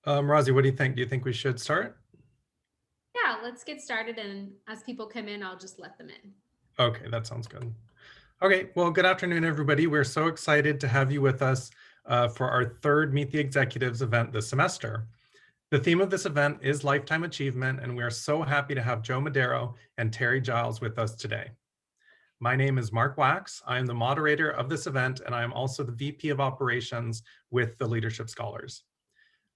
Rosie, what do you think? Do you think we should start? Yeah, let's get started, and as people come in, I'll just let them in. Okay, that sounds good. Okay, well, good afternoon, everybody. We're so excited to have you with us for our third Meet the Executives event this semester. The theme of this event is Lifetime Achievement, and we are so happy to have Joe Madero and Terry Giles with us today. My name is Mark Wax. I am the moderator of this event, and I am also the VP of Operations with the Leadership Scholars.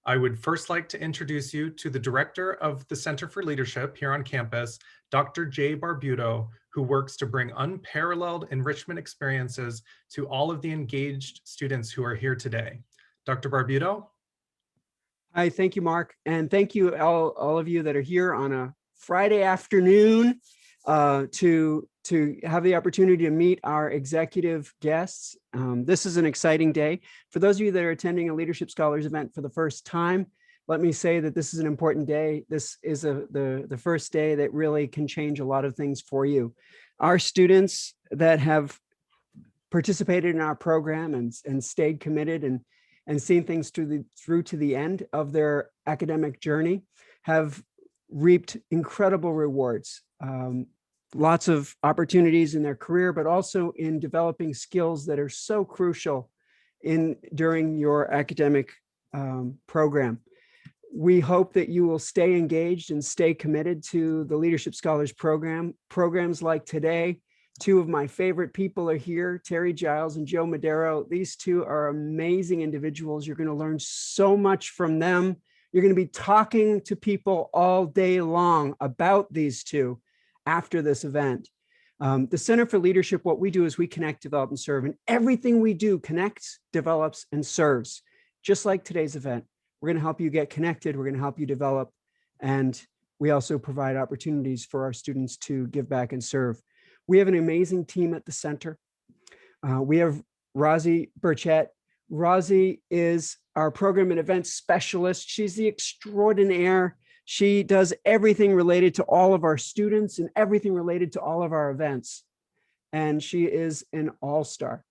I would first like to introduce you to the director of the Center for Leadership here on campus, Dr. Jay Barbuto, who works to bring unparalleled enrichment experiences to all of the engaged students who are here today. Dr. Barbuto? Hi, thank you, Mark. And thank you all of you that are here on a Friday afternoon to have the opportunity to meet our executive guests. This is an exciting day. For those of you that are attending a Leadership Scholars event for the first time, let me say that this is an important day. This is the first day that really can change a lot of things for you. Our students that have participated in our program and stayed committed and seen things through to the end of their academic journey have reaped incredible rewards. Lots of opportunities in their career, but also in developing skills that are so crucial during your academic program. We hope that you will stay engaged and stay committed to the Leadership Scholars program. Programs like today, two of my favorite people are here, Terry Giles and Joe Madero. These two are amazing individuals. You're going to learn so much from them. You're going to be talking to people all day long about these two after this event. The Center for Leadership, what we do is we connect, develop, and serve. And everything we do connects, develops, and serves. Just like today's event, we're going to help you get connected. We're going to help you develop. And we also provide opportunities for our students to give back and serve. We have an amazing team at the center. We have Rosie Burchett. Rosie is our program and events specialist. She's the extraordinaire. She does everything related to all of our students and everything related to all of our events. And she is an all-star.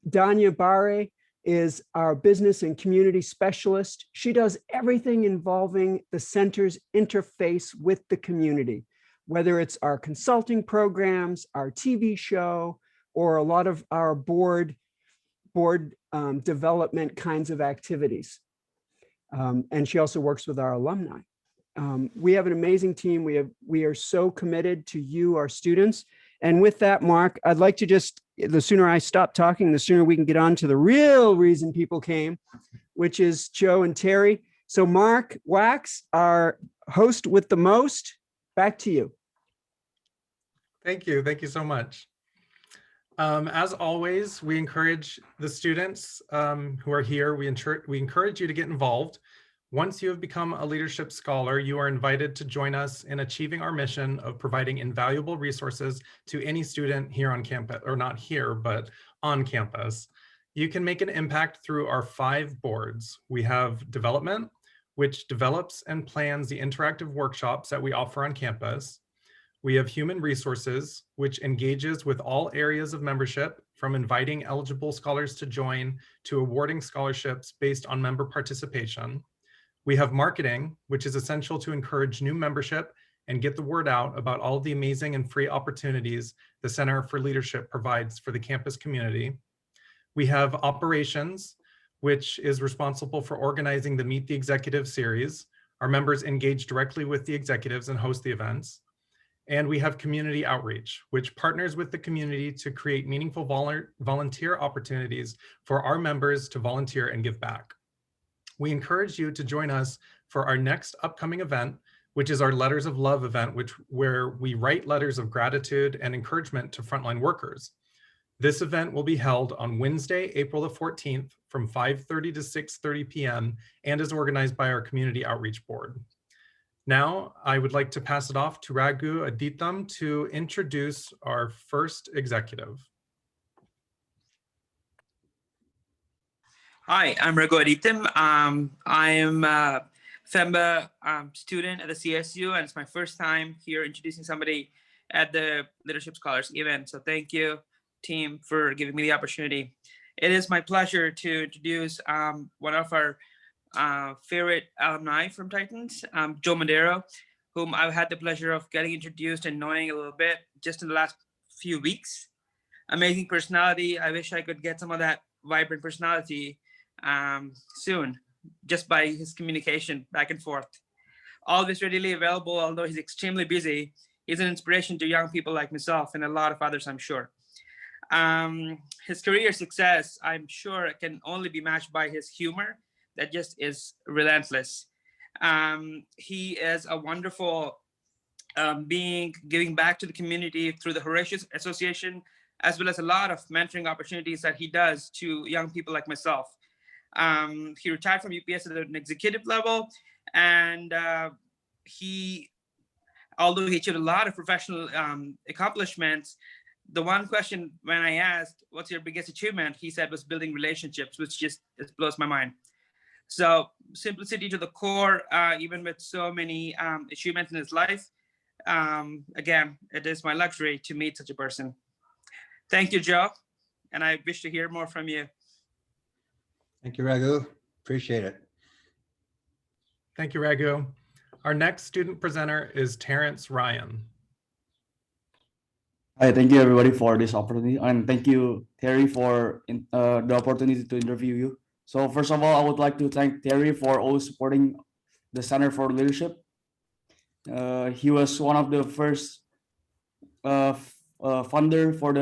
Danya Bare is our business and community specialist. She does everything involving the center's interface with the community, whether it's our consulting programs, our TV show, or a lot of our board development kinds of activities. And she also works with our alumni. We have an amazing team. We are so committed to you, our students. And with that, Mark, I'd like to the sooner I stop talking, the sooner we can get on to the real reason people came, which is Joe and Terry. So Mark Wax, our host with the most, back to you. Thank you. Thank you so much. As always, we encourage the students who are here, we encourage you to get involved. Once you have become a leadership scholar, you are invited to join us in achieving our mission of providing invaluable resources to any student here on campus, or not here, but on campus. You can make an impact through our 5 boards. We have development, which develops and plans the interactive workshops that we offer on campus. We have human resources, which engages with all areas of membership, from inviting eligible scholars to join to awarding scholarships based on member participation. We have marketing, which is essential to encourage new membership and get the word out about all the amazing and free opportunities the Center for Leadership provides for the campus community. We have operations, which is responsible for organizing the Meet the Executive series. Our members engage directly with the executives and host the events. And we have community outreach, which partners with the community to create meaningful volunteer opportunities for our members to volunteer and give back. We encourage you to join us for our next upcoming event, which is our Letters of Love event, where we write letters of gratitude and encouragement to frontline workers. This event will be held on Wednesday, April the 14th from 5:30 to 6:30 p.m. and is organized by our Community Outreach Board. Now, I would like to pass it off to Raghu Aditham to introduce our first executive. Hi, I'm Raghu Aditham. I am a FEMBA student at the CSU, and it's my first time here introducing somebody at the Leadership Scholars event. So thank you, team, for giving me the opportunity. It is my pleasure to introduce one of our favorite alumni from Titans, Joe Madero, whom I've had the pleasure of getting introduced and knowing a little bit just in the last few weeks. Amazing personality. I wish I could get some of that vibrant personality soon, just by his communication back and forth. Always readily available, although he's extremely busy. He's an inspiration to young people like myself and a lot of others, I'm sure. His career success, I'm sure, can only be matched by his humor that just is relentless. He is a wonderful being, giving back to the community through the Horatius Association, as well as a lot of mentoring opportunities that he does to young people like myself. He retired from UPS at an executive level, and although he achieved a lot of professional accomplishments, the one question when I asked, what's your biggest achievement? He said was building relationships, which just blows my mind. So simplicity to the core, even with so many achievements in his life. Again, it is my luxury to meet such a person. Thank you, Joe. And I wish to hear more from you. Thank you, Raghu. Appreciate it. Thank you, Raghu. Our next student presenter is Terence Ryan. Hi, thank you everybody for this opportunity, and thank you, Terry, for the opportunity to interview you. So first of all, I would like to thank Terry for always supporting the Center for Leadership. He was one of the first funder for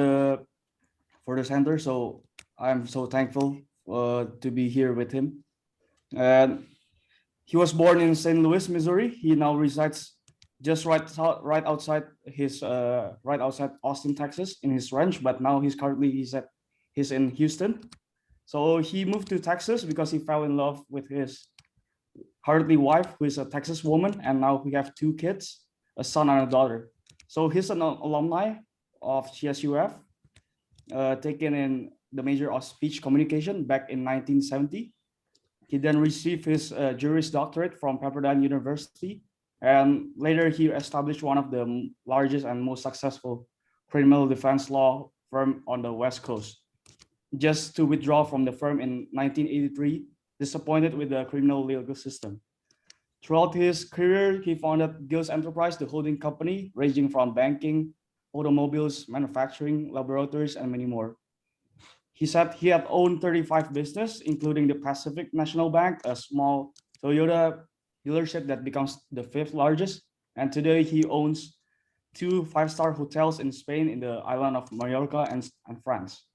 the center, so I'm so thankful to be here with him. And he was born in St. Louis, Missouri. He now resides just right outside Austin, Texas, in his ranch. But now he's in Houston. So he moved to Texas because he fell in love with his currently wife, who is a Texas woman, and now we have 2 kids, a son and a daughter. So he's an alumni of CSUF, taken in the major of speech communication back in 1970. He then received his Juris Doctorate from Pepperdine University, and later he established one of the largest and most successful criminal defense law firm on the West Coast. Just to withdraw from the firm in 1983, disappointed with the criminal legal system. Throughout his career, he founded Gills Enterprise, the holding company, ranging from banking, automobiles, manufacturing, laboratories, and many more. He said he had owned 35 businesses, including the Pacific National Bank, a small Toyota dealership that becomes the 5th largest. And today he owns 2 5-star hotels in Spain, in the island of Mallorca and France.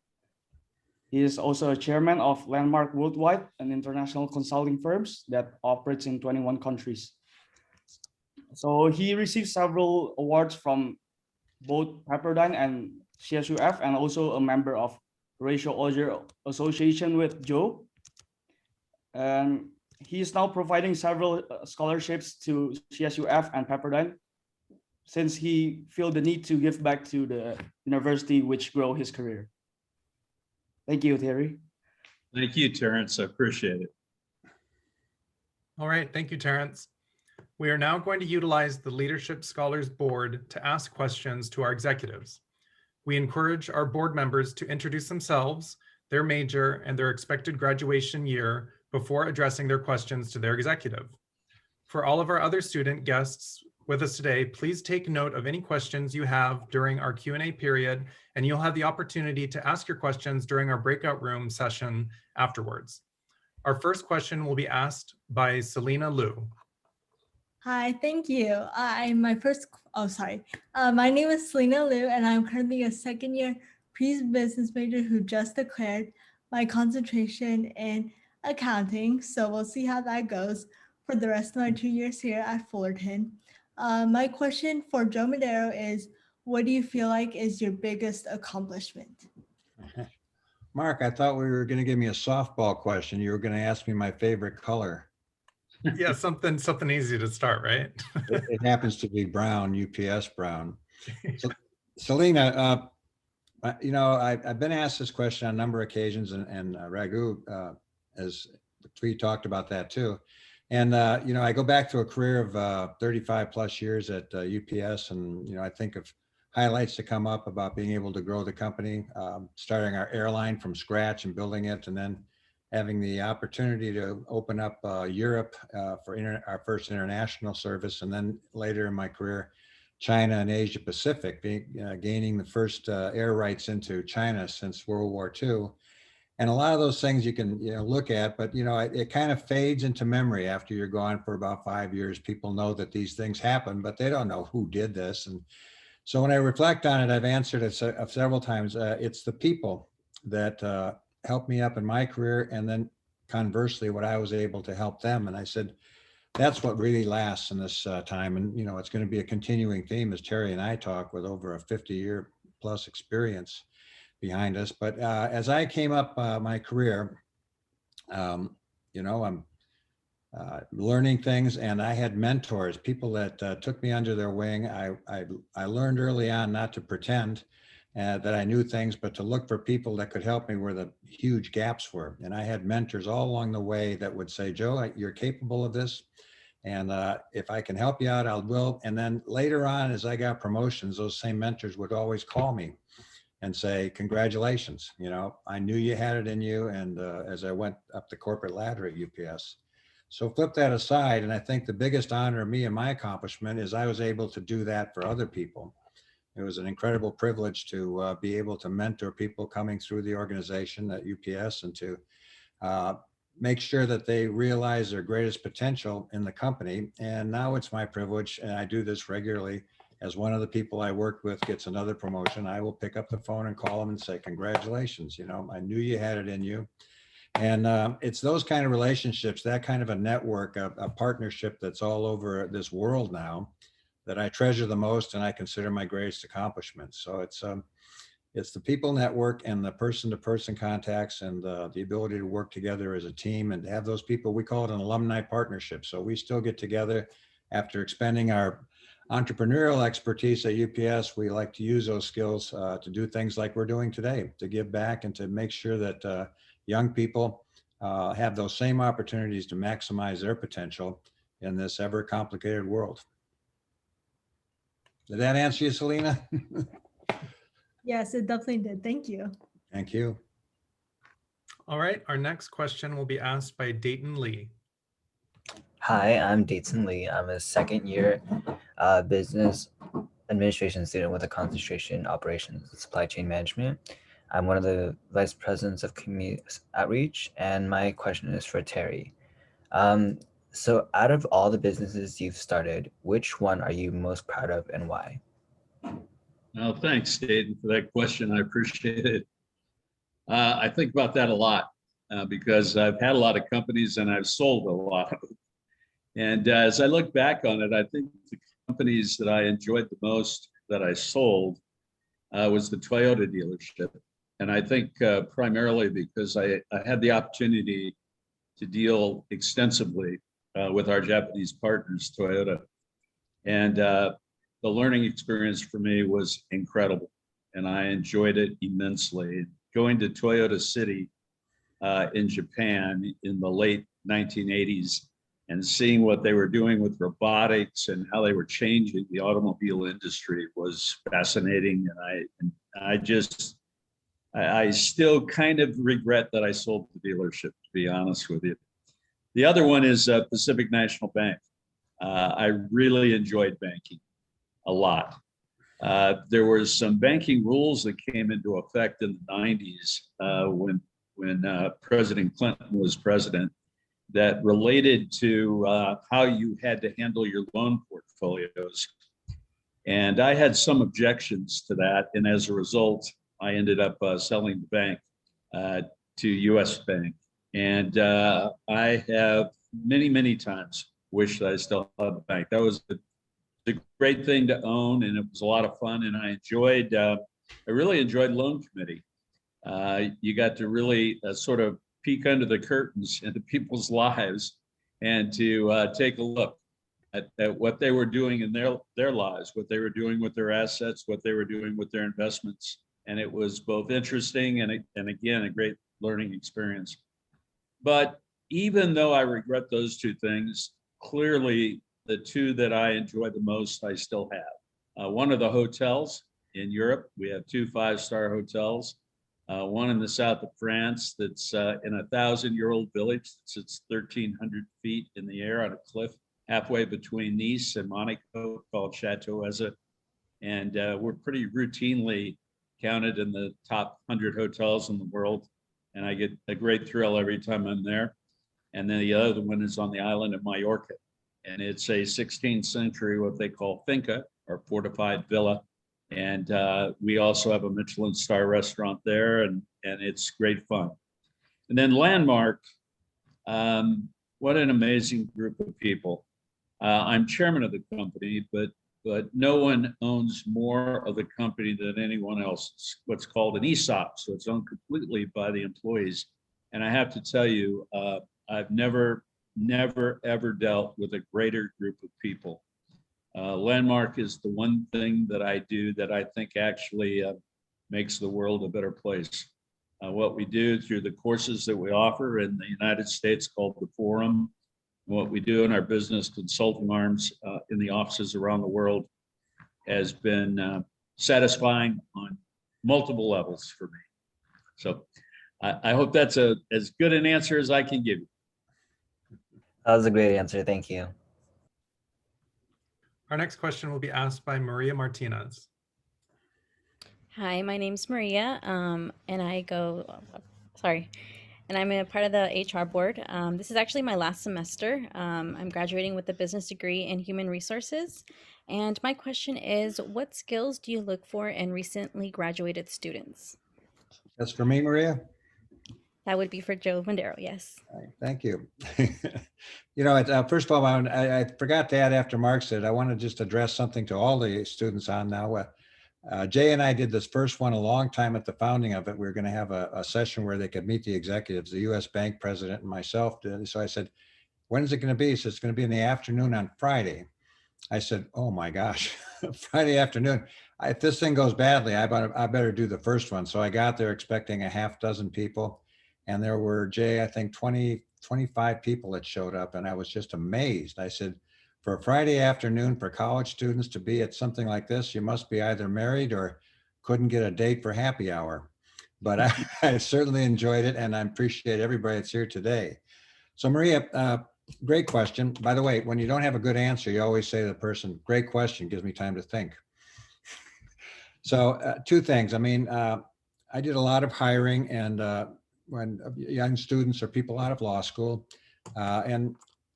He is also a chairman of Landmark Worldwide, an international consulting firms that operates in 21 countries. So he received several awards from both Pepperdine and CSUF, and also a member of Horatio Alger Association with Joe. And he is now providing several scholarships to CSUF and Pepperdine, since he feel the need to give back to the university, which grow his career. Thank you, Terry. Thank you, Terrence. I appreciate it. All right, thank you, Terence. We are now going to utilize the Leadership Scholars Board to ask questions to our executives. We encourage our board members to introduce themselves, their major, and their expected graduation year before addressing their questions to their executive. For all of our other student guests with us today, please take note of any questions you have during our Q&A period, and you'll have the opportunity to ask your questions during our breakout room session afterwards. Our first question will be asked by Selena Liu. Hi, thank you. My name is Selena Liu, and I'm currently a second-year pre-business major who just declared my concentration in accounting. So we'll see how that goes for the rest of my 2 years here at Fullerton. My question for Joe Madero is, what do you feel like is your biggest accomplishment? Mark, I thought we were going to give me a softball question. You were going to ask me my favorite color. Yeah, something easy to start, right? It happens to be brown, UPS brown. So, Selena, I've been asked this question on a number of occasions, and Raghu, as we talked about that too. And, I go back to a career of 35 plus years at UPS, and, I think of highlights to come up about being able to grow the company, starting our airline from scratch and building it, and then having the opportunity to open up Europe for our first international service, and then later in my career, China and Asia Pacific, gaining the first air rights into China since World War II. And a lot of those things you can look at, but it kind of fades into memory after you're gone for about 5 years. People know that these things happen, but they don't know who did this. And so when I reflect on it, I've answered it several times. It's the people that helped me up in my career, and then conversely, what I was able to help them. And I said, that's what really lasts in this time. And it's going to be a continuing theme as Terry and I talk, with over a 50-year plus experience behind us. But as I came up my career, I'm learning things, and I had mentors, people that took me under their wing. I learned early on not to pretend that I knew things, but to look for people that could help me where the huge gaps were. And I had mentors all along the way that would say, Joe, you're capable of this. And if I can help you out, I will. And then later on, as I got promotions, those same mentors would always call me and say, congratulations, I knew you had it in you. And as I went up the corporate ladder at UPS. So flip that aside. And I think the biggest honor of me and my accomplishment is I was able to do that for other people. It was an incredible privilege to be able to mentor people coming through the organization at UPS, and to make sure that they realize their greatest potential in the company. And now it's my privilege, and I do this regularly, as one of the people I worked with gets another promotion, I will pick up the phone and call them and say, congratulations, I knew you had it in you. And it's those kind of relationships, that kind of a network, a partnership that's all over this world now, that I treasure the most, and I consider my greatest accomplishment. So it's the people network and the person-to-person contacts, and the ability to work together as a team and have those people. We call it an alumni partnership. So we still get together after expending our entrepreneurial expertise at UPS. We like to use those skills to do things like we're doing today, to give back and to make sure that young people have those same opportunities to maximize their potential in this ever complicated world. Did that answer you, Selena? Yes, it definitely did. Thank you. Thank you. All right, our next question will be asked by Dayton Lee. Hi, I'm Dayton Lee. I'm a second-year business administration student with a concentration in operations and supply chain management. I'm one of the vice presidents of community outreach, and my question is for Terry. So out of all the businesses you've started, which one are you most proud of, and why? Well, thanks, Dayton, for that question. I appreciate it. I think about that a lot because I've had a lot of companies and I've sold a lot of them. And as I look back on it, I think the companies that I enjoyed the most that I sold was the Toyota dealership. And I think primarily because I had the opportunity to deal extensively with our Japanese partners, Toyota. And the learning experience for me was incredible, and I enjoyed it immensely. Going to Toyota City in Japan in the late 1980s and seeing what they were doing with robotics and how they were changing the automobile industry was fascinating. And I still kind of regret that I sold the dealership, to be honest with you. The other one is Pacific National Bank. I really enjoyed banking a lot. There were some banking rules that came into effect in the 90s when President Clinton was president that related to how you had to handle your loan portfolios. And I had some objections to that. And as a result, I ended up selling the bank to US Bank. And I have many, many times wished that I still had the bank. That was a great thing to own, and it was a lot of fun. And I really enjoyed loan committee. You got to really sort of peek under the curtains into people's lives and to take a look at what they were doing in their lives, what they were doing with their assets, what they were doing with their investments. And it was both interesting and again, a great learning experience. But even though I regret those two things, clearly the two that I enjoy the most, I still have. One of the hotels in Europe, we have 2 5-star hotels. one in the south of France that's in a 1,000-year-old village that sits 1,300 feet in the air on a cliff halfway between Nice and Monaco called Chateau Eza. And we're pretty routinely counted in the top 100 hotels in the world. And I get a great thrill every time I'm there. And then the other one is on the island of Mallorca. And it's a 16th century, what they call finca, or fortified villa. And we also have a Michelin star restaurant there, and it's great fun. And then Landmark, what an amazing group of people. I'm chairman of the company, but no one owns more of the company than anyone else. It's what's called an ESOP, so it's owned completely by the employees. And I have to tell you, I've never, ever dealt with a greater group of people. Landmark is the one thing that I do that I think actually makes the world a better place. What we do through the courses that we offer in the United States called the Forum, what we do in our business consulting arms in the offices around the world has been satisfying on multiple levels for me. So I hope that's as good an answer as I can give you. That was a great answer. Thank you. Our next question will be asked by Maria Martinez. Hi, my name's Maria, and and I'm a part of the HR board. This is actually my last semester. I'm graduating with a business degree in human resources. And my question is, what skills do you look for in recently graduated students? That's for me, Maria. That would be for Joe Madero, yes. All right, thank you. You know, first of all, I forgot to add after Mark said, I want to just address something to all the students on now. Jay and I did this first one a long time at the founding of it. We were going to have a session where they could meet the executives, the US Bank president and myself. So I said, when is it going to be? He said, it's going to be in the afternoon on Friday. I said, oh my gosh, Friday afternoon. If this thing goes badly, I better do the first one. So I got there expecting a half dozen people. And there were, Jay, I think 20, 25 people that showed up. And I was just amazed. I said, for a Friday afternoon for college students to be at something like this, you must be either married or couldn't get a date for happy hour. But I certainly enjoyed it, and I appreciate everybody that's here today. So Maria, great question. By the way, when you don't have a good answer, you always say to the person, great question, gives me time to think. So two things. I mean, I did a lot of hiring and when young students or people out of law school, and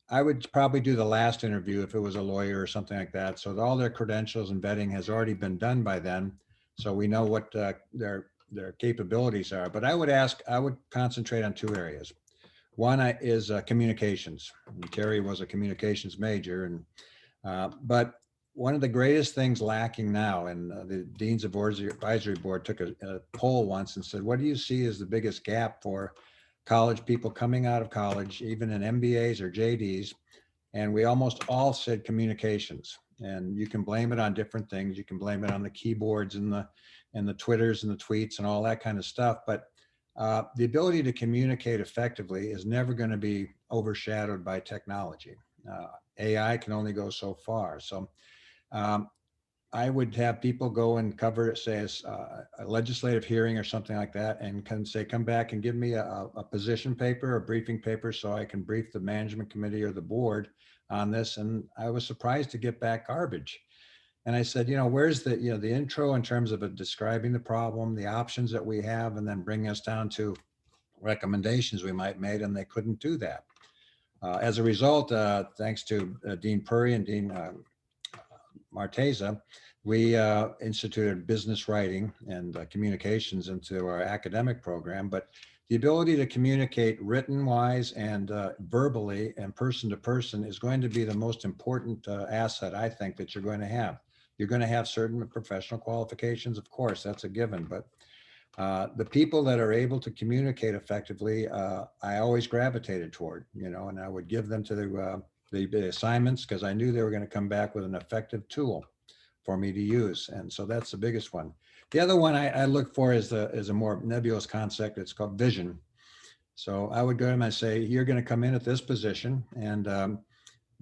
I would probably do the last interview if it was a lawyer or something like that. So all their credentials and vetting has already been done by then. So we know what their capabilities are. But I would concentrate on two areas. One is communications. Terry was a communications major, and but one of the greatest things lacking now, and the Dean's Advisory Board took a poll once and said, what do you see as the biggest gap for college people coming out of college, even in MBAs or JDs? And we almost all said communications. And you can blame it on different things. You can blame it on the keyboards and the Twitters and the tweets and all that kind of stuff. But the ability to communicate effectively is never going to be overshadowed by technology. AI can only go so far. So I would have people go and cover, say, a legislative hearing or something like that, and can say, come back and give me a position paper, a briefing paper, so I can brief the management committee or the board on this. And I was surprised to get back garbage. And I said, where's the intro in terms of describing the problem, the options that we have, and then bring us down to recommendations we might make, and they couldn't do that. As a result, thanks to Dean Purry and Dean Marteza, we instituted business writing and communications into our academic program. But the ability to communicate written wise and verbally and person to person is going to be the most important asset, I think, that you're going to have. You're going to have certain professional qualifications, of course, that's a given. But the people that are able to communicate effectively, I always gravitated toward, and I would give them to the assignments because I knew they were going to come back with an effective tool for me to use. And so that's the biggest one. The other one I look for is a more nebulous concept. It's called vision. So I would go to them and say, you're going to come in at this position, and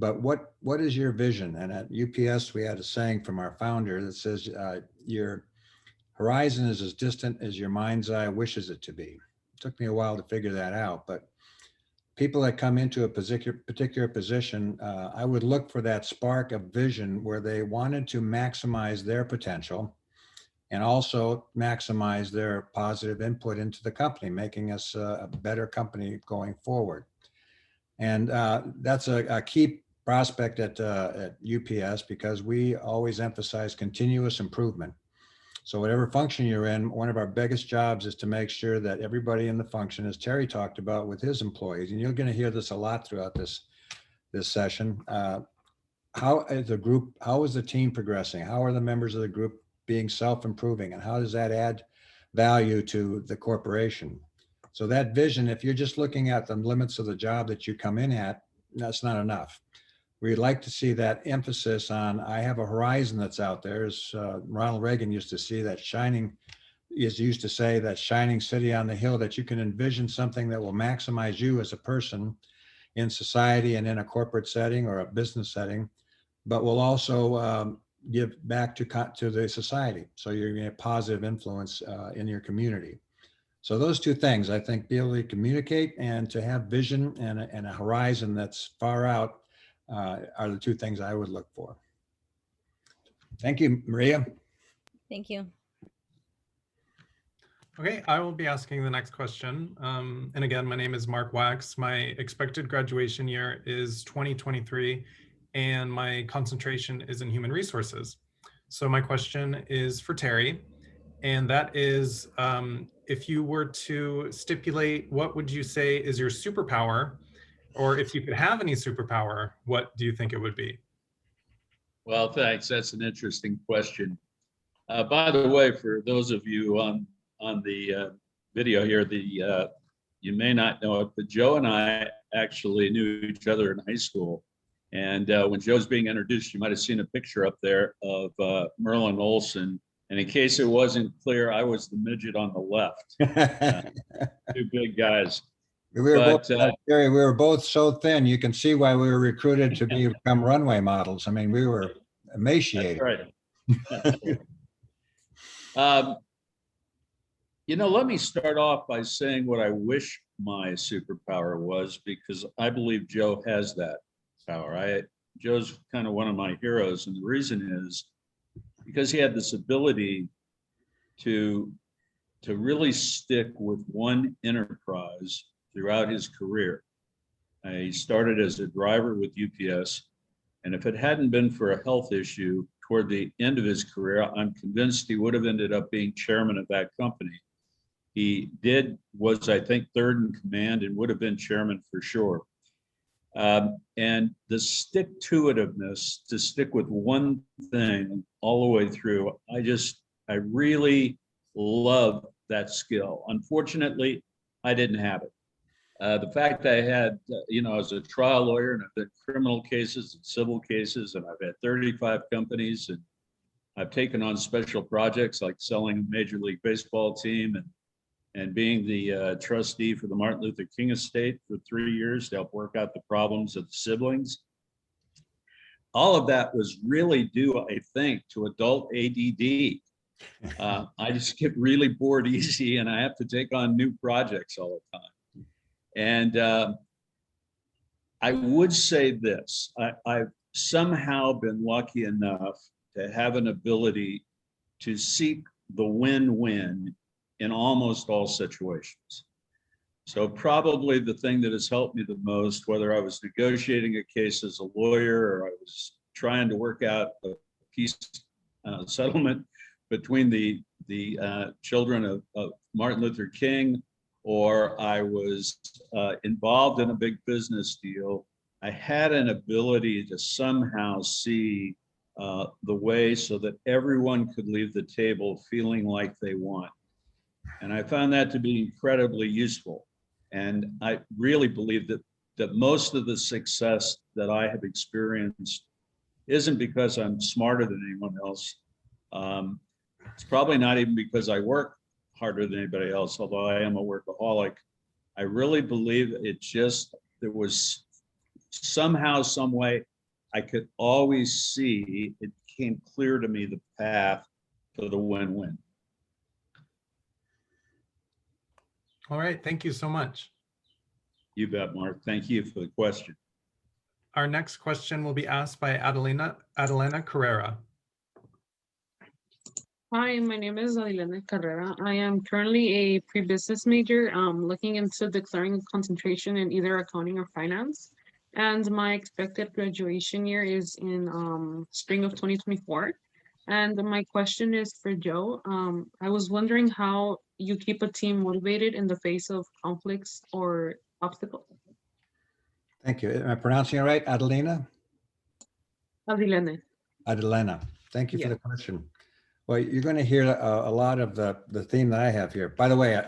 but what is your vision? And at UPS, we had a saying from our founder that says, horizon is as distant as your mind's eye wishes it to be. It took me a while to figure that out, but people that come into a particular position, I would look for that spark of vision where they wanted to maximize their potential and also maximize their positive input into the company, making us a better company going forward. And that's a key prospect at UPS, because we always emphasize continuous improvement. So whatever function you're in, one of our biggest jobs is to make sure that everybody in the function, as Terry talked about with his employees, and you're going to hear this a lot throughout this session, how is the team progressing? How are the members of the group being self-improving, and how does that add value to the corporation? So that vision, if you're just looking at the limits of the job that you come in at, that's not enough. We'd like to see that emphasis on, I have a horizon that's out there. As Ronald Reagan used to say, that shining city on the hill, that you can envision something that will maximize you as a person in society and in a corporate setting or a business setting, but will also give back to the society. So you're going to have positive influence in your community. So those two things, I think, be able to communicate and to have vision and a horizon that's far out are the two things I would look for. Thank you, Maria. Thank you. Okay, I will be asking the next question. And again, my name is Mark Wax. My expected graduation year is 2023, and my concentration is in human resources. So my question is for Terry, and that is, if you were to stipulate, what would you say is your superpower? Or if you could have any superpower, what do you think it would be? Well, thanks. That's an interesting question. By the way, for those of you on the video here, you may not know it, but Joe and I actually knew each other in high school. And when Joe's being introduced, you might have seen a picture up there of Merlin Olson. And in case it wasn't clear, I was the midget on the left. Two big guys. We were both so thin. You can see why we were recruited to become runway models. I mean, we were emaciated. That's right. Let me start off by saying what I wish my superpower was, because I believe Joe has that power. Joe's kind of one of my heroes, and the reason is because he had this ability to really stick with one enterprise throughout his career. He started as a driver with UPS, and if it hadn't been for a health issue toward the end of his career, I'm convinced he would have ended up being chairman of that company. He was, I think, third in command and would have been chairman for sure. And the stick-to-itiveness, to stick with one thing all the way through, I really love that skill. Unfortunately, I didn't have it. The fact I had, I was a trial lawyer, and I've done criminal cases and civil cases, and I've had 35 companies, and I've taken on special projects like selling a Major League Baseball team and being the trustee for the Martin Luther King estate for 3 years to help work out the problems of the siblings. All of that was really due, I think, to adult ADD. I just get really bored easy, and I have to take on new projects all the time. And I would say this, I've somehow been lucky enough to have an ability to seek the win-win in almost all situations. So probably the thing that has helped me the most, whether I was negotiating a case as a lawyer or I was trying to work out a peace settlement between the children of Martin Luther King, or I was involved in a big business deal, I had an ability to somehow see the way so that everyone could leave the table feeling like they won. And I found that to be incredibly useful. And I really believe that most of the success that I have experienced isn't because I'm smarter than anyone else. It's probably not even because I work harder than anybody else, although I am a workaholic. I really believe there was somehow, some way, I could always see, it became clear to me the path to the win-win. All right, thank you so much. You bet, Mark. Thank you for the question. Our next question will be asked by Adelena Carrera. Hi, my name is Adilene Carrera. I am currently a pre-business major, looking into declaring a concentration in either accounting or finance. And my expected graduation year is in spring of 2024. And my question is for Joe. I was wondering how you keep a team motivated in the face of conflicts or obstacles. Thank you. Am I pronouncing it right? Adelina? Adilene. Adelena. Thank you for Yeah. the question. Well, you're going to hear a lot of the theme that I have here. By the way,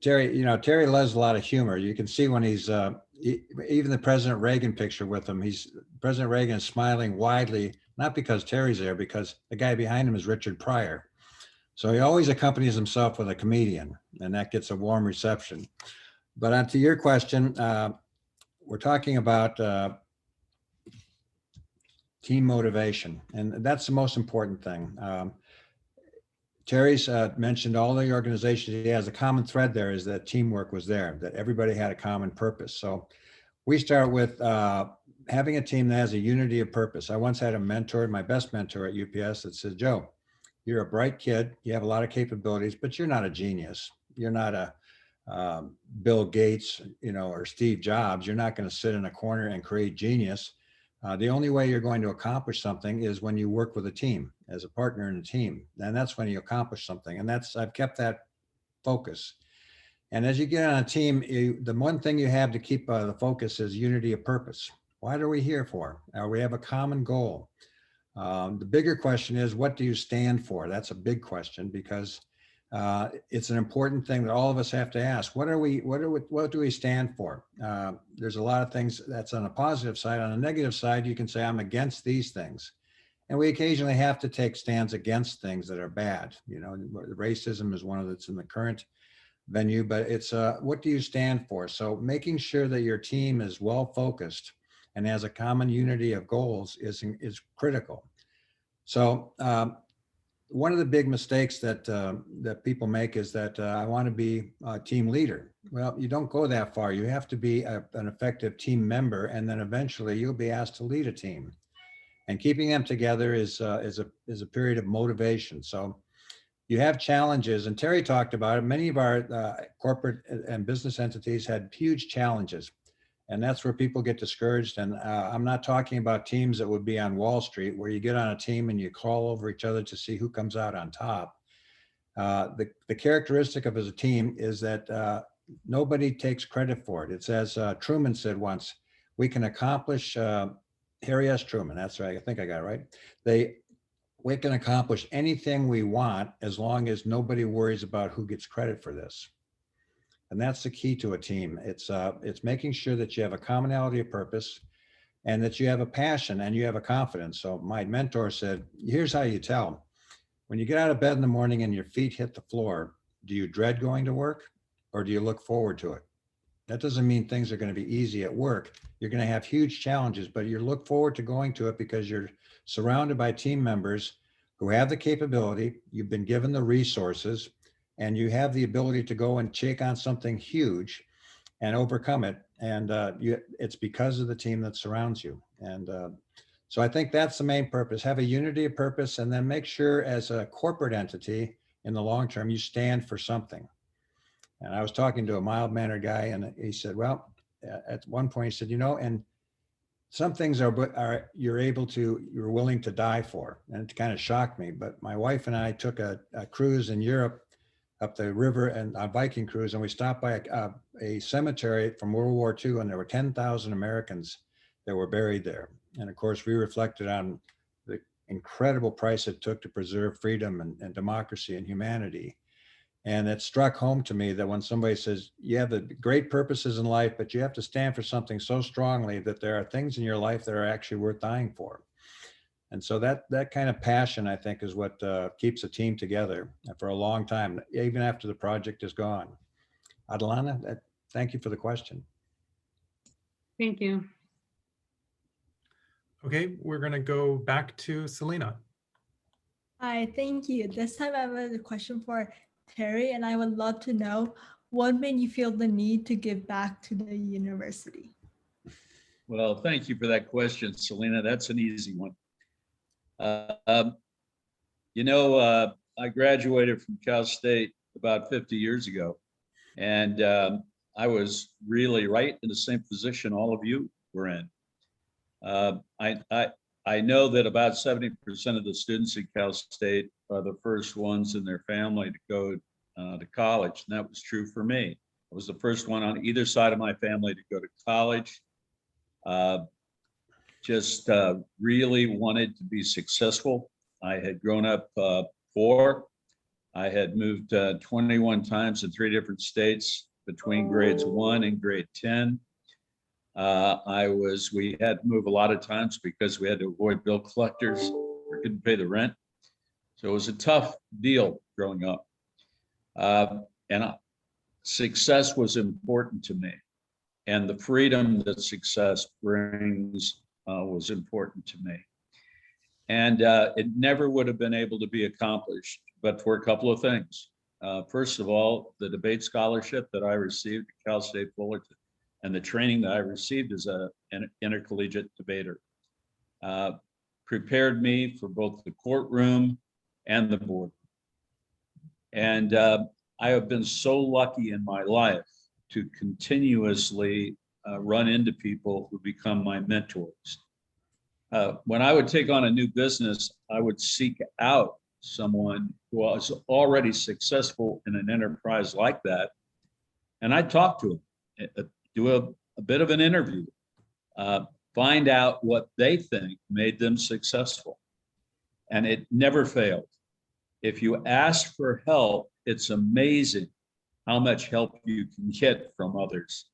Terry, Terry loves a lot of humor. You can see when he's even the President Reagan picture with him. President Reagan is smiling widely, not because Terry's there, because the guy behind him is Richard Pryor. So he always accompanies himself with a comedian, and that gets a warm reception. But on to your question, we're talking about team motivation, and that's the most important thing. Terry's mentioned all the organizations he has. A common thread there is that teamwork was there, that everybody had a common purpose. So we start with having a team that has a unity of purpose. I once had a mentor, my best mentor at UPS, that said, Joe, you're a bright kid, you have a lot of capabilities, but you're not a genius. You're not a Bill Gates, or Steve Jobs. You're not going to sit in a corner and create genius. The only way you're going to accomplish something is when you work with a team, as a partner in a team. And that's when you accomplish something. And I've kept that focus. And as you get on a team, the one thing you have to keep the focus is unity of purpose. What are we here for? We have a common goal. The bigger question is, what do you stand for? That's a big question, because it's an important thing that all of us have to ask. What do we stand for? There's a lot of things that's on a positive side. On a negative side, you can say, I'm against these things. And we occasionally have to take stands against things that are bad. Racism is one of that's in the current venue, but it's what do you stand for? So making sure that your team is well focused and has a common unity of goals is critical. So one of the big mistakes that people make is that I want to be a team leader. Well, you don't go that far. You have to be an effective team member, and then eventually you'll be asked to lead a team. And keeping them together is a period of motivation. So you have challenges, and Terry talked about it. Many of our corporate and business entities had huge challenges. And that's where people get discouraged. And I'm not talking about teams that would be on Wall Street, where you get on a team and you crawl over each other to see who comes out on top. The characteristic of as a team is that nobody takes credit for it. It's as Truman said once, we can accomplish, Harry S. Truman, that's right, I think I got it right. We can accomplish anything we want as long as nobody worries about who gets credit for this. And that's the key to a team. It's making sure that you have a commonality of purpose and that you have a passion and you have a confidence. So my mentor said, here's how you tell. When you get out of bed in the morning and your feet hit the floor, do you dread going to work or do you look forward to it? That doesn't mean things are going to be easy at work. You're going to have huge challenges, but you look forward to going to it because you're surrounded by team members who have the capability, you've been given the resources, and you have the ability to go and take on something huge and overcome it. And it's because of the team that surrounds you. And so I think that's the main purpose. Have a unity of purpose, and then make sure as a corporate entity in the long term, you stand for something. And I was talking to a mild-mannered guy, and he said, well, at one point he said, and some things you're willing to die for. And it kind of shocked me. But my wife and I took a cruise in Europe up the river, and a Viking cruise, and we stopped by a cemetery from World War II, and there were 10,000 Americans that were buried there. And of course, we reflected on the incredible price it took to preserve freedom and democracy and humanity. And it struck home to me that when somebody says, you have the great purposes in life, but you have to stand for something so strongly that there are things in your life that are actually worth dying for. And so that kind of passion, I think, is what keeps a team together for a long time, even after the project is gone. Adelana, thank you for the question. Thank you. Okay, we're going to go back to Selena. Hi, thank you. This time I have a question for Terry, and I would love to know, what made you feel the need to give back to the university? Well, thank you for that question, Selena. That's an easy one. I graduated from Cal State about 50 years ago, and I was really right in the same position all of you were in. I know that about 70% of the students at Cal State are the first ones in their family to go to college, and that was true for me. I was the first one on either side of my family to go to college. Just really wanted to be successful. I had grown up poor. I had moved 21 times in 3 different states between grades 1 and grade 10. We had to move a lot of times because we had to avoid bill collectors or couldn't pay the rent. So it was a tough deal growing up. Success was important to me. And the freedom that success brings was important to me. And it never would have been able to be accomplished, but for a couple of things. First of all, the debate scholarship that I received at Cal State Fullerton and the training that I received as an intercollegiate debater prepared me for both the courtroom and the board. And I have been so lucky in my life to continuously run into people who become my mentors. When I would take on a new business, I would seek out someone who was already successful in an enterprise like that. And I'd talk to them, do a bit of an interview, find out what they think made them successful. And it never failed. If you ask for help, it's amazing how much help you can get from others.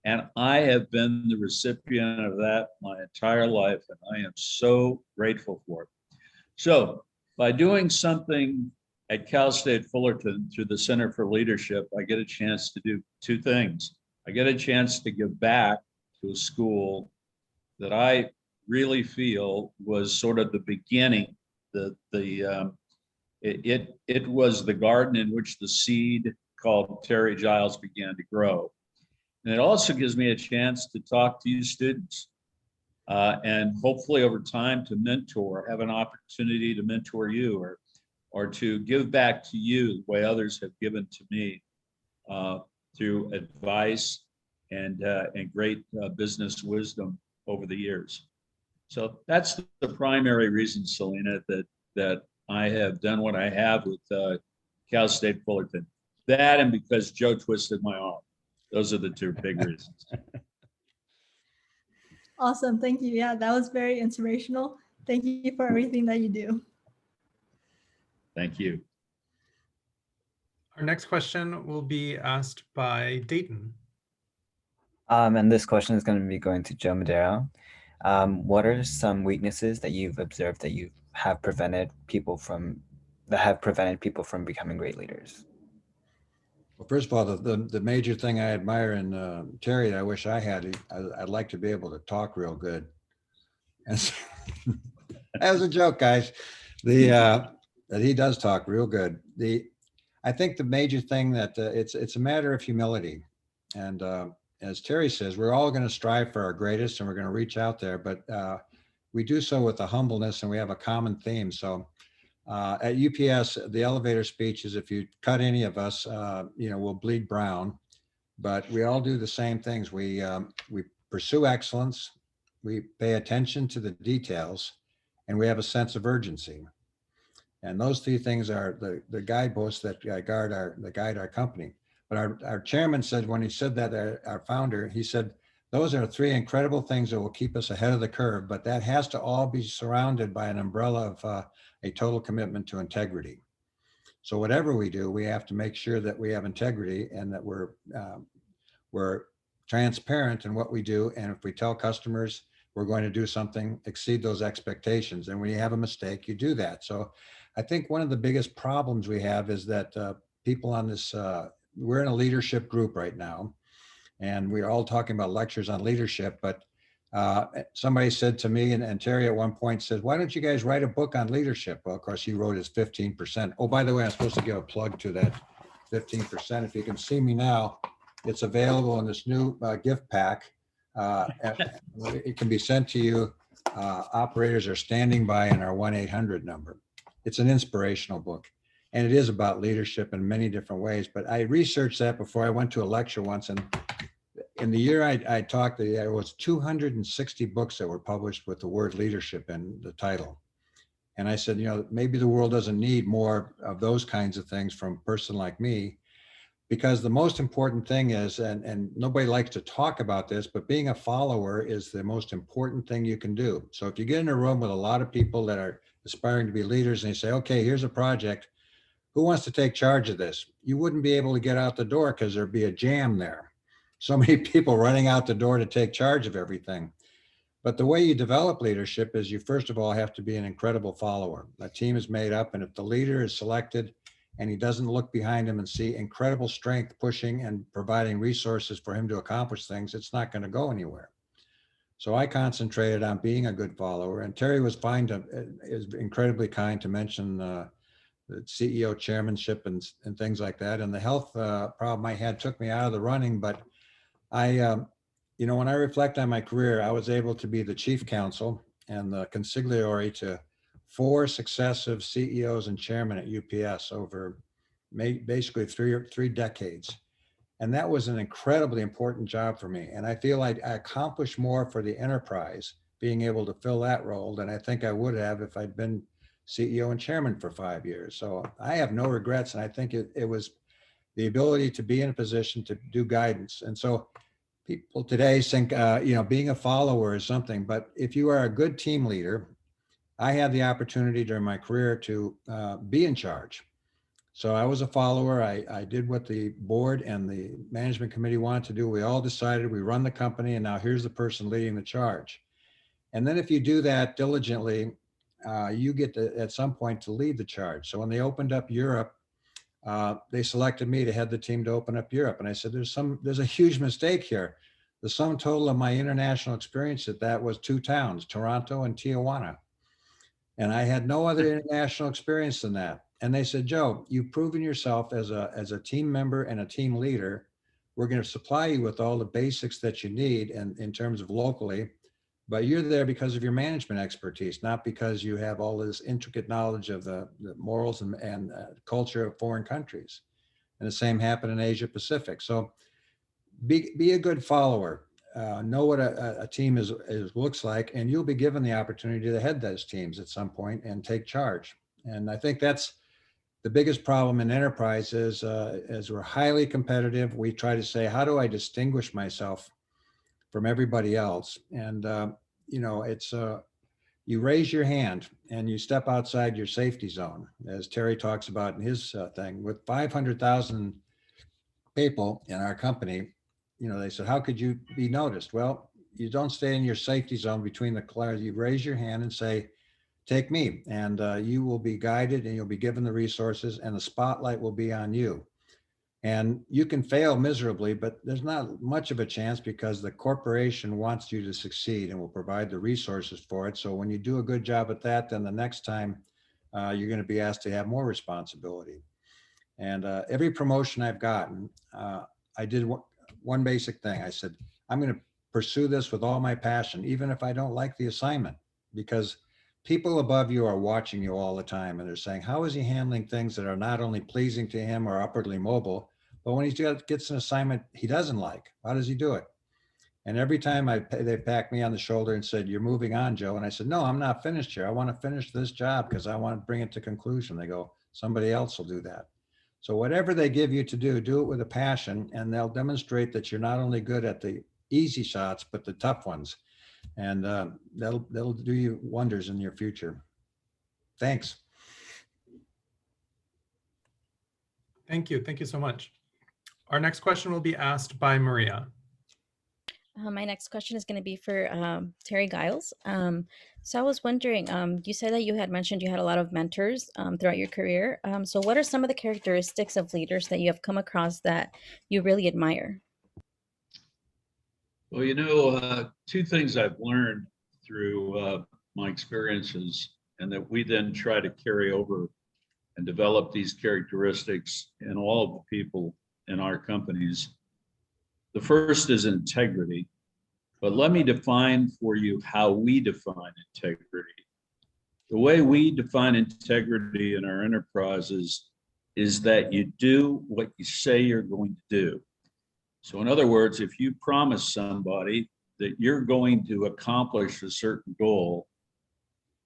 And I have been the recipient of that my entire life, and I am so grateful for it. So by doing something at Cal State Fullerton through the Center for Leadership, I get a chance to do 2 things. I get a chance to give back to a school that I really feel was sort of the beginning. It was the garden in which the seed called Terry Giles began to grow. And it also gives me a chance to talk to you students and hopefully over time to mentor, have an opportunity to mentor you or to give back to you the way others have given to me through advice and great business wisdom over the years. So that's the primary reason, Selena, that I have done what I have with Cal State Fullerton. That and because Joe twisted my arm. Those are the 2 big reasons. Awesome. Thank you. Yeah, that was very inspirational. Thank you for everything that you do. Thank you. Our next question will be asked by Dayton. And this question is going to be going to Joe Madero. What are some weaknesses that you've observed that you have prevented people from becoming great leaders? Well, first of all, the major thing I admire in Terry that I wish I had, I'd like to be able to talk real good. And so, that was a joke, guys. That he does talk real good. I think the major thing that it's a matter of humility. And as Terry says, we're all going to strive for our greatest and we're going to reach out there, but we do so with a humbleness and we have a common theme. So at UPS, the elevator speech is if you cut any of us, we'll bleed brown, but we all do the same things. We pursue excellence, we pay attention to the details, and we have a sense of urgency. And those 3 things are the guideposts that guide our company. But our chairman said, when he said that, our founder, he said, those are 3 incredible things that will keep us ahead of the curve, but that has to all be surrounded by an umbrella of a total commitment to integrity. So whatever we do, we have to make sure that we have integrity and that we're transparent in what we do. And if we tell customers we're going to do something, exceed those expectations. And when you have a mistake, you do that. So I think one of the biggest problems we have is that people on this, we're in a leadership group right now, and we're all talking about lectures on leadership, but somebody said to me, and Terry at one point said, why don't you guys write a book on leadership? Well, of course, he wrote his 15%. Oh, by the way, I'm supposed to give a plug to that 15%. If you can see me now, it's available in this new gift pack. It can be sent to you. Operators are standing by in our 1-800 number. It's an inspirational book, and it is about leadership in many different ways. But I researched that before I went to a lecture once, and in the year I talked, there was 260 books that were published with the word leadership in the title. And I said, you know, maybe the world doesn't need more of those kinds of things from a person like me, because the most important thing is, and nobody likes to talk about this, but being a follower is the most important thing you can do. So if you get in a room with a lot of people that are aspiring to be leaders and you say, okay, here's a project, who wants to take charge of this? You wouldn't be able to get out the door because there'd be a jam there. So many people running out the door to take charge of everything. But the way you develop leadership is you first of all have to be an incredible follower. A team is made up, and if the leader is selected and he doesn't look behind him and see incredible strength pushing and providing resources for him to accomplish things, it's not going to go anywhere. So I concentrated on being a good follower, and Terry was is incredibly kind to mention the CEO chairmanship and things like that. And the health problem I had took me out of the running, but you know, when I reflect on my career, I was able to be the chief counsel and the consigliere to 4 successive CEOs and chairmen at UPS over basically three decades. And that was an incredibly important job for me. And I feel I accomplished more for the enterprise being able to fill that role than I think I would have if I'd been CEO and chairman for 5 years. So I have no regrets. And I think it was the ability to be in a position to do guidance. And so people today think, you know, being a follower is something, but if you are a good team leader, I had the opportunity during my career to be in charge. So I was a follower. I did what the board and the management committee wanted to do. We all decided we run the company, and now here's the person leading the charge. And then if you do that diligently, you get to, at some point, to lead the charge. So when they opened up Europe, they selected me to head the team to open up Europe. And I said, there's a huge mistake here. The sum total of my international experience at that was 2 towns, Toronto and Tijuana. And I had no other international experience than that. And they said, Joe, you've proven yourself as a team member and a team leader. We're going to supply you with all the basics that you need in terms of locally, but you're there because of your management expertise, not because you have all this intricate knowledge of the morals and culture of foreign countries. And the same happened in Asia Pacific. So be a good follower. Know what a team looks like, and you'll be given the opportunity to head those teams at some point and take charge. And I think that's the biggest problem in enterprise is as we're highly competitive, we try to say, how do I distinguish myself from everybody else? And, you know, it's you raise your hand and you step outside your safety zone, as Terry talks about in his thing. With 500,000 people in our company, you know, they said, how could you be noticed? Well, you don't stay in your safety zone between the clouds. You raise your hand and say, take me, and you will be guided and you'll be given the resources and the spotlight will be on you. And you can fail miserably, but there's not much of a chance because the corporation wants you to succeed and will provide the resources for it. So when you do a good job at that, then the next time you're going to be asked to have more responsibility. And every promotion I've gotten, I did one basic thing. I said, I'm going to pursue this with all my passion, even if I don't like the assignment, because people above you are watching you all the time. And they're saying, how is he handling things that are not only pleasing to him or upwardly mobile, but when he gets an assignment he doesn't like, how does he do it? And every time they pat me on the shoulder and said, you're moving on, Joe. And I said, no, I'm not finished here. I want to finish this job because I want to bring it to conclusion. They go, somebody else will do that. So whatever they give you to do it with a passion, and they'll demonstrate that you're not only good at the easy shots, but the tough ones. And that'll do you wonders in your future. Thanks. Thank you. Thank you so much. Our next question will be asked by Maria. My next question is going to be for Terry Giles. So I was wondering, you said that you had mentioned you had a lot of mentors throughout your career. So what are some of the characteristics of leaders that you have come across that you really admire? Well, you know, 2 things I've learned through my experiences and that we then try to carry over and develop these characteristics in all of the people in our companies. The first is integrity, but let me define for you how we define integrity. The way we define integrity in our enterprises is that you do what you say you're going to do. So in other words, if you promise somebody that you're going to accomplish a certain goal,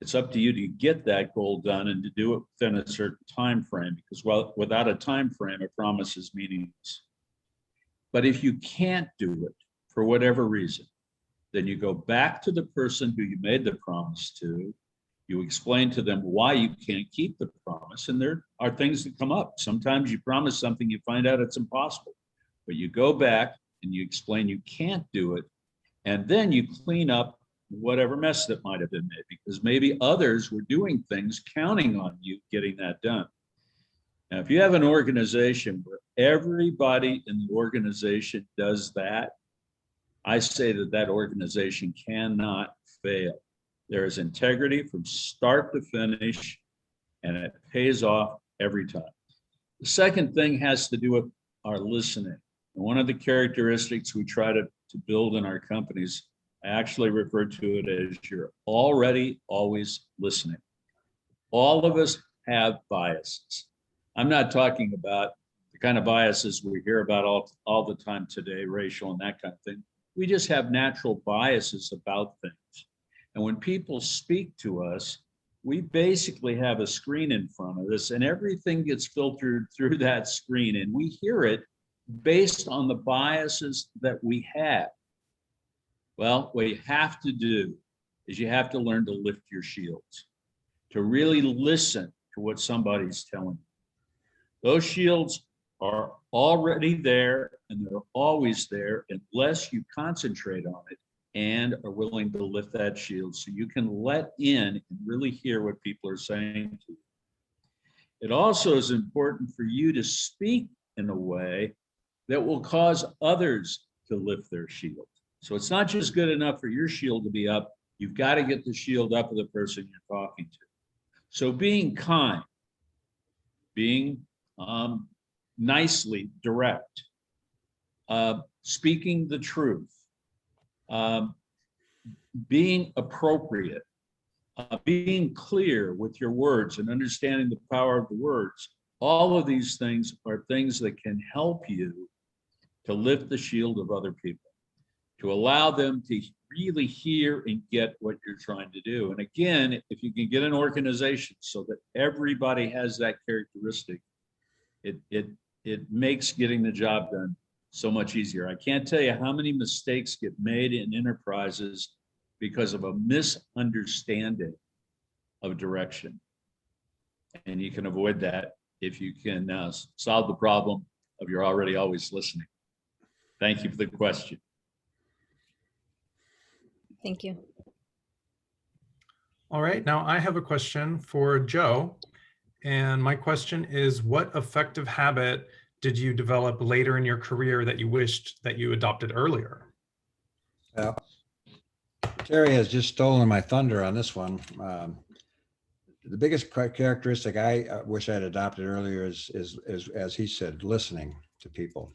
it's up to you to get that goal done and to do it within a certain time frame, because without a time frame, a promise is meaningless. But if you can't do it for whatever reason, then you go back to the person who you made the promise to. You explain to them why you can't keep the promise, and there are things that come up. Sometimes you promise something, you find out it's impossible, but you go back and you explain you can't do it, and then you clean up whatever mess that might have been made, because maybe others were doing things counting on you getting that done. Now, if you have an organization where everybody in the organization does that, I say that that organization cannot fail. There is integrity from start to finish, and it pays off every time. The second thing has to do with our listening. And one of the characteristics we try to build in our companies, I actually refer to it as you're already always listening. All of us have biases. I'm not talking about the kind of biases we hear about all the time today, racial and that kind of thing. We just have natural biases about things. And when people speak to us, we basically have a screen in front of us, and everything gets filtered through that screen, and we hear it based on the biases that we have. Well, what you have to do is you have to learn to lift your shields, to really listen to what somebody's telling you. Those shields are already there, and they're always there unless you concentrate on it and are willing to lift that shield so you can let in and really hear what people are saying to you. It also is important for you to speak in a way that will cause others to lift their shield. So it's not just good enough for your shield to be up, you've got to get the shield up of the person you're talking to. So being kind, being nicely direct, speaking the truth, being appropriate, being clear with your words and understanding the power of the words. All of these things are things that can help you to lift the shield of other people, to allow them to really hear and get what you're trying to do. And again, if you can get an organization so that everybody has that characteristic, it makes getting the job done so much easier. I can't tell you how many mistakes get made in enterprises because of a misunderstanding of direction. And you can avoid that if you can solve the problem of you're already always listening. Thank you for the question. Thank you. All right, now I have a question for Joe. And my question is, what effective habit did you develop later in your career that you wished that you adopted earlier? Well, Terry has just stolen my thunder on this one. The biggest characteristic I wish I had adopted earlier is, as he said, listening to people.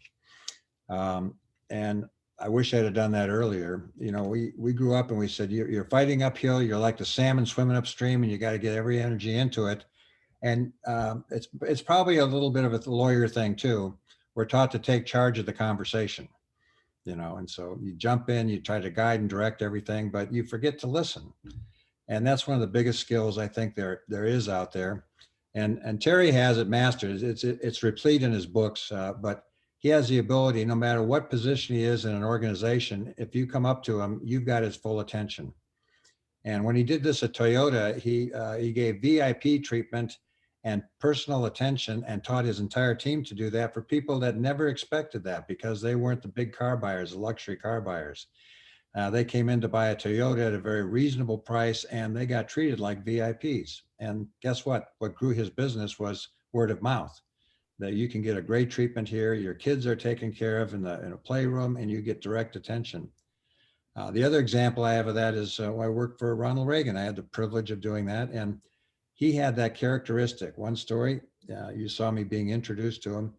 And I wish I'd have done that earlier. You know, we grew up and we said, you're fighting uphill, you're like the salmon swimming upstream, and you got to get every energy into it. And it's probably a little bit of a lawyer thing too. We're taught to take charge of the conversation, you know, and so you jump in, you try to guide and direct everything, but you forget to listen. And that's one of the biggest skills I think there is out there. And Terry has it mastered. It's replete in his books, but he has the ability, no matter what position he is in an organization, if you come up to him, you've got his full attention. And when he did this at Toyota, he gave VIP treatment and personal attention and taught his entire team to do that for people that never expected that, because they weren't the big car buyers, the luxury car buyers. They came in to buy a Toyota at a very reasonable price, and they got treated like VIPs. And guess what? What grew his business was word of mouth, that you can get a great treatment here. Your kids are taken care of in a playroom, and you get direct attention. The other example I have of that is when I worked for Ronald Reagan. I had the privilege of doing that. And he had that characteristic. One story, you saw me being introduced to him.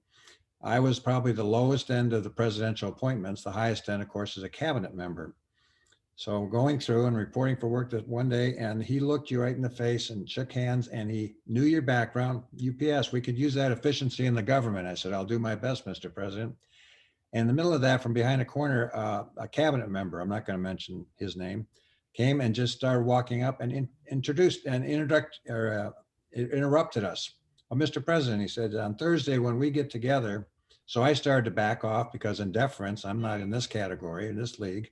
I was probably the lowest end of the presidential appointments. The highest end, of course, is a cabinet member. So going through and reporting for work that one day, and he looked you right in the face and shook hands, and he knew your background. UPS, we could use that efficiency in the government. I said, I'll do my best, Mr. President. And in the middle of that, from behind a corner, a cabinet member, I'm not going to mention his name, came and just started walking up and introduced and interrupted us. Well, Mr. President, he said, on Thursday when we get together, so I started to back off because in deference, I'm not in this category, in this league.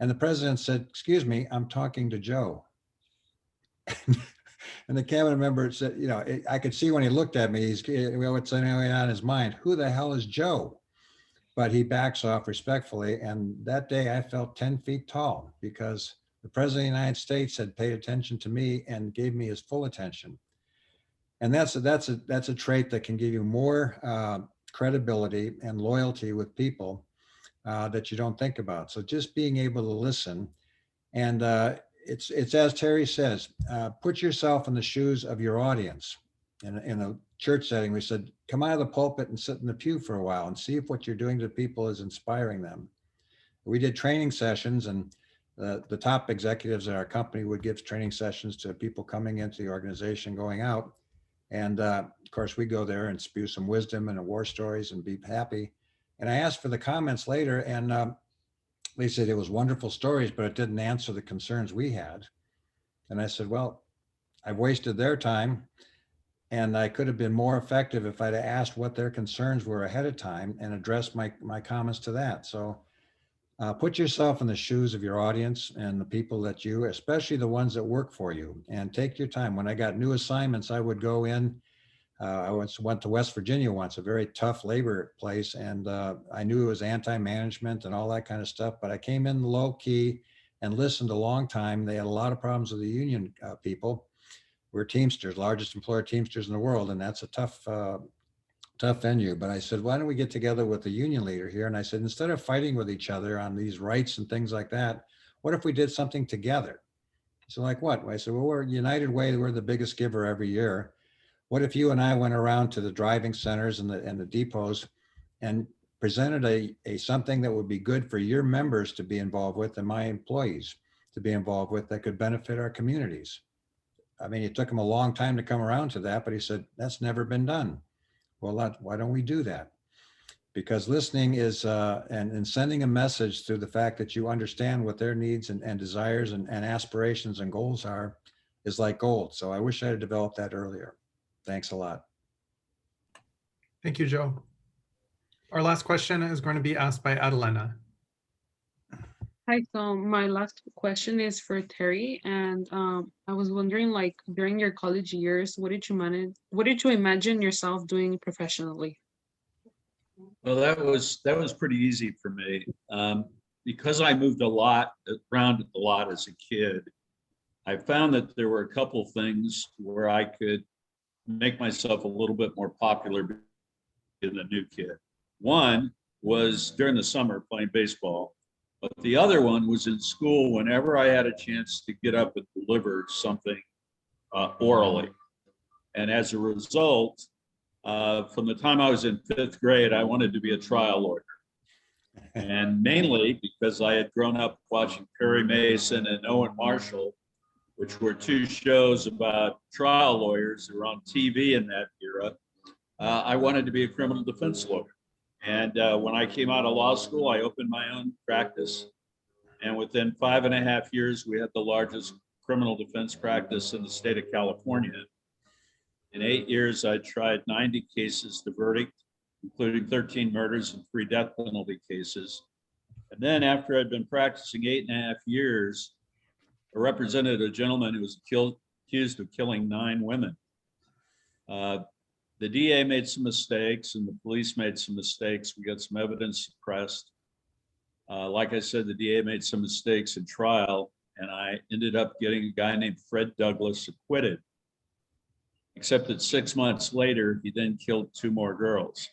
And the president said, excuse me, I'm talking to Joe. And the cabinet member said, you know, I could see when he looked at me, what's on his mind, who the hell is Joe? But he backs off respectfully. And that day I felt 10 feet tall because the president of the United States had paid attention to me and gave me his full attention. And that's a trait that can give you more credibility and loyalty with people that you don't think about. So just being able to listen, and it's as Terry says, put yourself in the shoes of your audience. In a church setting, we said, come out of the pulpit and sit in the pew for a while and see if what you're doing to people is inspiring them. We did training sessions, and the top executives in our company would give training sessions to people coming into the organization, going out. And of course, we go there and spew some wisdom and war stories and be happy. And I asked for the comments later, and they said it was wonderful stories, but it didn't answer the concerns we had. And I said, well, I've wasted their time, and I could have been more effective if I'd asked what their concerns were ahead of time and addressed my comments to that. So put yourself in the shoes of your audience and the people that you, especially the ones that work for you, and take your time. When I got new assignments, I would go in. I went to West Virginia once, a very tough labor place, and I knew it was anti-management and all that kind of stuff, but I came in low key and listened a long time. They had a lot of problems with the union people. We're Teamsters, largest employer Teamsters in the world, and that's a tough venue. But I said, why don't we get together with the union leader here? And I said, instead of fighting with each other on these rights and things like that, what if we did something together? So like what? I said, well, we're United Way, we're the biggest giver every year. What if you and I went around to the driving centers and the depots and presented a something that would be good for your members to be involved with and my employees to be involved with that could benefit our communities? I mean, it took him a long time to come around to that, but he said, that's never been done. Well, why don't we do that? Because listening is, and sending a message through the fact that you understand what their needs and desires and aspirations and goals are is like gold. So I wish I had developed that earlier. Thanks a lot. Thank you, Joe. Our last question is going to be asked by Adelena. Hi, so my last question is for Terry, and I was wondering, like, during your college years, what did you imagine yourself doing professionally? Well, that was pretty easy for me. Because I moved around a lot as a kid, I found that there were a couple things where I could make myself a little bit more popular being a new kid. One was during the summer playing baseball. But the other one was in school whenever I had a chance to get up and deliver something orally. And as a result, from the time I was in 5th grade, I wanted to be a trial lawyer. And mainly because I had grown up watching Perry Mason and Owen Marshall, which were 2 shows about trial lawyers that were on TV in that era. I wanted to be a criminal defense lawyer. And when I came out of law school, I opened my own practice. And within 5.5 years, we had the largest criminal defense practice in the state of California. In 8 years, I tried 90 cases to verdict, including 13 murders and 3 death penalty cases. And then after I'd been practicing 8.5 years, I represented a gentleman who was accused of killing 9 women. The DA made some mistakes and the police made some mistakes. We got some evidence suppressed. Like I said, the DA made some mistakes in trial, and I ended up getting a guy named Fred Douglas acquitted, except that 6 months later, he then killed 2 more girls.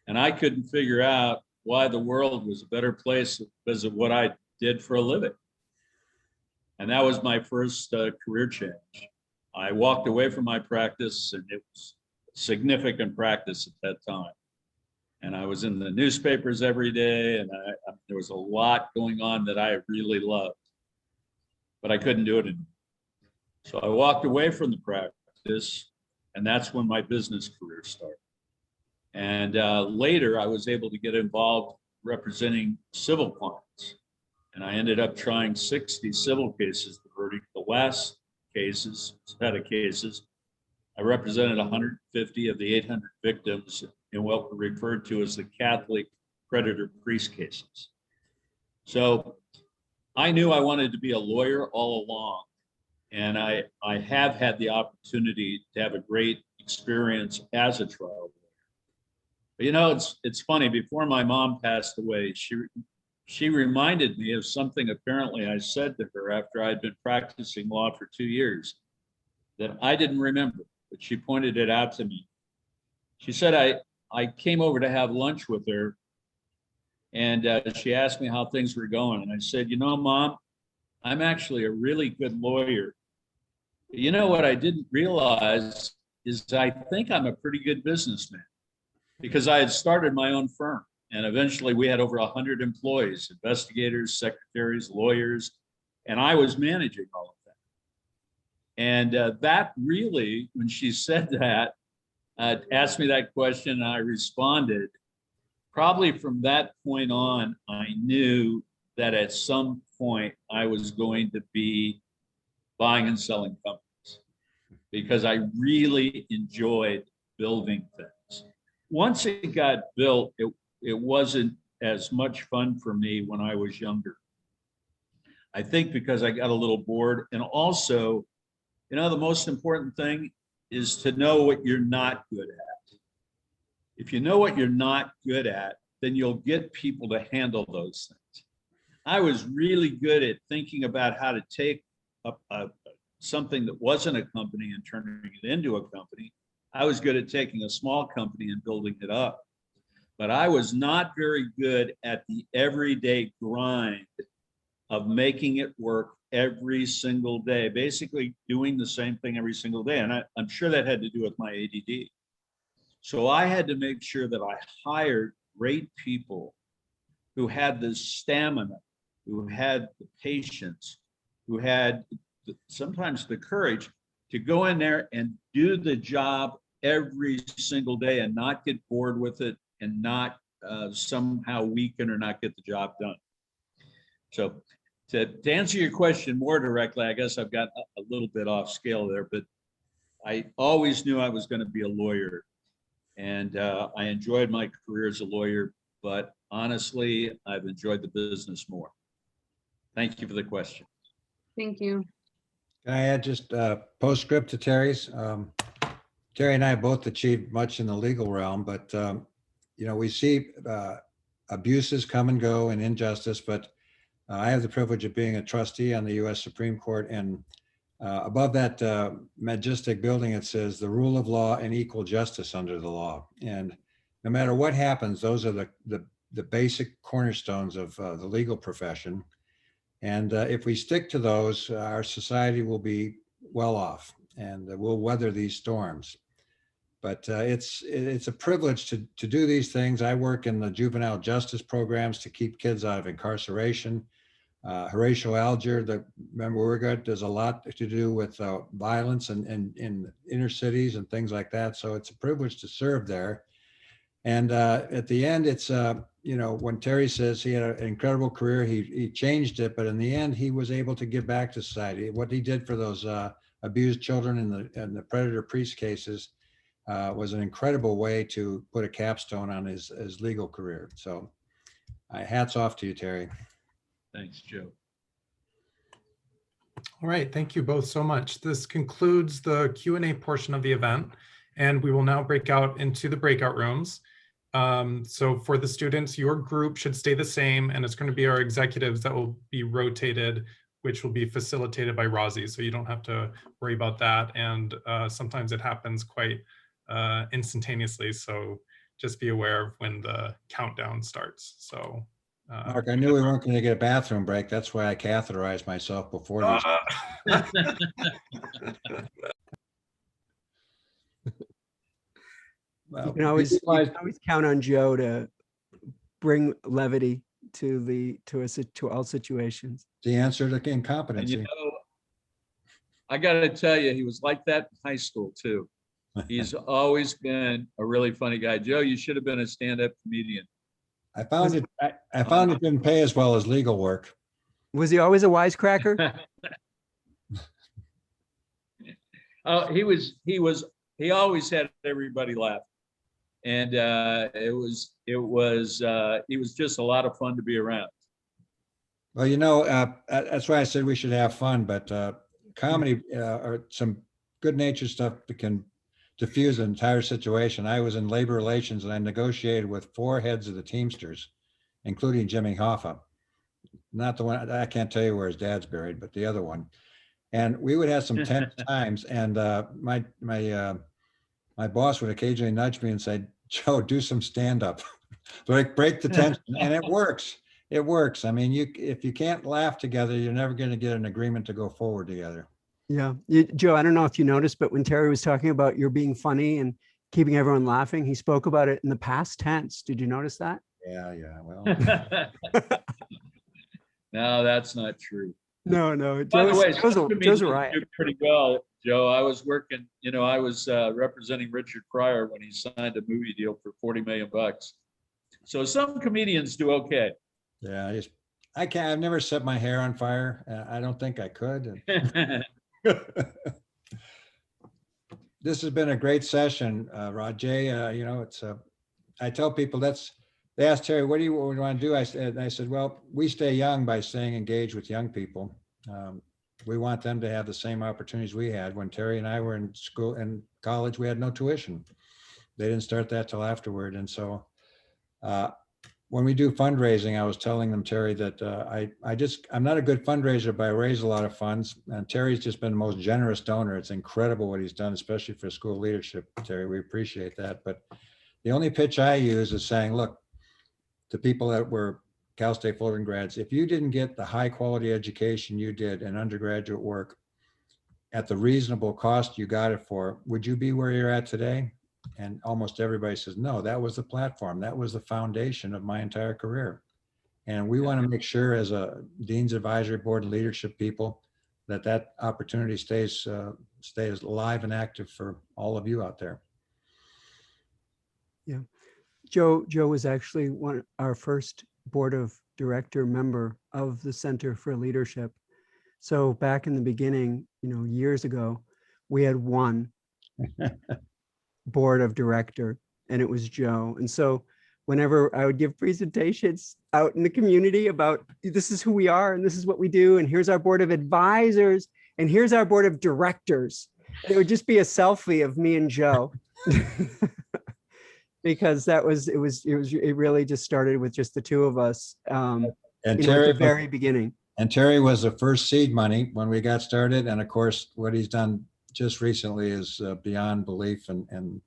And I couldn't figure out why the world was a better place because of what I did for a living. And that was my first career change. I walked away from my practice, and it was significant practice at that time. And I was in the newspapers every day, and there was a lot going on that I really loved, but I couldn't do it anymore. So I walked away from the practice, and that's when my business career started. And later, I was able to get involved representing civil clients. And I ended up trying 60 civil cases. The last set of cases, I represented 150 of the 800 victims in what were referred to as the Catholic creditor priest cases. So I knew I wanted to be a lawyer all along. And I have had the opportunity to have a great experience as a trial lawyer. But you know, it's funny, before my mom passed away, she reminded me of something apparently I said to her after I'd been practicing law for 2 years that I didn't remember, but she pointed it out to me. She said, I came over to have lunch with her, and she asked me how things were going. And I said, you know, Mom, I'm actually a really good lawyer. You know what I didn't realize is I think I'm a pretty good businessman, because I had started my own firm, and eventually we had over 100 employees, investigators, secretaries, lawyers, and I was managing all of that. And that really, when she said that, asked me that question, and I responded. Probably from that point on, I knew that at some point I was going to be buying and selling companies, because I really enjoyed building things. Once it got built, it wasn't as much fun for me when I was younger. I think because I got a little bored, and also, you know, the most important thing is to know what you're not good at. If you know what you're not good at, then you'll get people to handle those things. I was really good at thinking about how to take something that wasn't a company and turning it into a company. I was good at taking a small company and building it up. But I was not very good at the everyday grind of making it work every single day, basically doing the same thing every single day. And I'm sure that had to do with my ADD. So I had to make sure that I hired great people who had the stamina, who had the patience, who had sometimes the courage to go in there and do the job every single day and not get bored with it and not somehow weaken or not get the job done. So to answer your question more directly, I guess I've got a little bit off scale there, but I always knew I was going to be a lawyer. And I enjoyed my career as a lawyer, but honestly, I've enjoyed the business more. Thank you for the question. Thank you. Can I add just a postscript to Terry's? Terry and I both achieved much in the legal realm, but you know, we see abuses come and go and injustice, but I have the privilege of being a trustee on the U.S. Supreme Court, and above that majestic building, it says the rule of law and equal justice under the law. And no matter what happens, those are the basic cornerstones of the legal profession. And if we stick to those, our society will be well off, and we'll weather these storms. But it's a privilege to do these things. I work in the juvenile justice programs to keep kids out of incarceration. Horatio Alger, the member we're good, does a lot to do with violence and in inner cities and things like that. So it's a privilege to serve there. And at the end, it's you know, when Terry says he had an incredible career, he changed it, but in the end, he was able to give back to society. What he did for those abused children in the predator priest cases was an incredible way to put a capstone on his legal career. So hats off to you, Terry. Thanks, Joe. All right, thank you both so much. This concludes the Q&A portion of the event, and we will now break out into the breakout rooms. So for the students, your group should stay the same, and it's going to be our executives that will be rotated, which will be facilitated by Rozzy, so you don't have to worry about that. And sometimes it happens quite instantaneously, so just be aware of when the countdown starts. So Mark, I knew we weren't going to get a bathroom break. That's why I catheterized myself before these. You can always count on Joe to bring levity to all situations. The answer to And you incompetency. know, I got to tell you, he was like that in high school too. He's always been a really funny guy. Joe, you should have been a stand-up comedian. I found it. I found it didn't pay as well as legal work. Was he always a wisecracker? Oh, he always had everybody laugh. And he was just a lot of fun to be around. Well, you know, that's why I said we should have fun, but comedy or some good-natured stuff that can diffuse an entire situation. I was in labor relations and I negotiated with 4 heads of the Teamsters, including Jimmy Hoffa. Not the one, I can't tell you where his dad's buried, but the other one. And we would have some tense times, and my boss would occasionally nudge me and say, Joe, do some stand-up. Like break the tension, and it works. It works. I mean, if you can't laugh together, you're never going to get an agreement to go forward together. Yeah. Joe, I don't know if you noticed, but when Terry was talking about you're being funny and keeping everyone laughing, he spoke about it in the past tense. Did you notice that? Yeah, well. No, that's not true. No. By the way, Joe's a riot. did pretty well, Joe. I was working, I was representing Richard Pryor when he signed a movie deal for $40 million. So some comedians do okay. Yeah, I've never set my hair on fire. I don't think I could. This has been a great session, Rajay. I tell people they ask Terry, what do you want to do? I said, well, we stay young by staying engaged with young people. We want them to have the same opportunities we had. When Terry and I were in school and college, we had no tuition. They didn't start that till afterward. And so when we do fundraising, I was telling them, Terry, that I'm not a good fundraiser, but I raise a lot of funds. And Terry's just been the most generous donor. It's incredible what he's done, especially for school leadership, Terry. We appreciate that. But the only pitch I use is saying, look, to people that were Cal State Fullerton grads, if you didn't get the high quality education you did in undergraduate work at the reasonable cost you got it for, would you be where you're at today? And almost everybody says, no, that was the platform. That was the foundation of my entire career. And we want to make sure as a Dean's Advisory Board and leadership people that opportunity stays alive and active for all of you out there. Yeah. Joe was actually our first board of director member of the Center for Leadership. So back in the beginning, years ago, we had one board of director, and it was Joe. And so whenever I would give presentations out in the community about this is who we are and this is what we do, and here's our board of advisors, and here's our board of directors, it would just be a selfie of me and Joe. Because it really just started with just the two of us and Terry, at the very beginning. And Terry was the first seed money when we got started. And of course, what he's done just recently is beyond belief and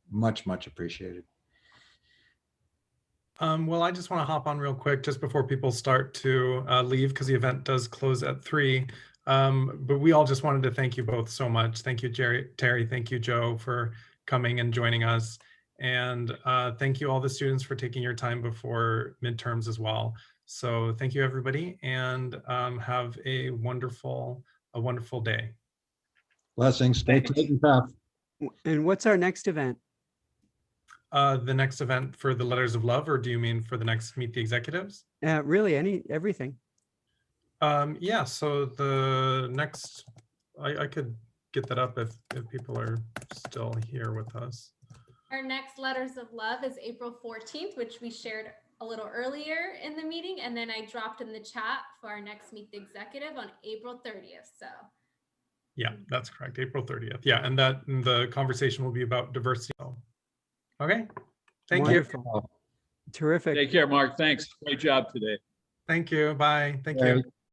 much, much appreciated. Well, I just want to hop on real quick just before people start to leave, because the event does close at 3. But we all just wanted to thank you both so much. Thank you, Terry. Thank you, Joe, for coming and joining us. And thank you all the students for taking your time before midterms as well. So thank you, everybody, and have a wonderful day. Blessings. Stay tight and tough. And what's our next event? The next event for the Letters of Love, or do you mean for the next Meet the Executives? Really, everything. Yeah, so the next, I could get that up if people are still here with us. Our next Letters of Love is April 14th, which we shared a little earlier in the meeting. And then I dropped in the chat for our next Meet the Executive on April 30th. So yeah, that's correct. April 30th. Yeah, and the conversation will be about diversity. Okay, thank Wonderful. you. Terrific. Take care, Mark. Thanks. Great job today. Thank you. Bye. Thank you.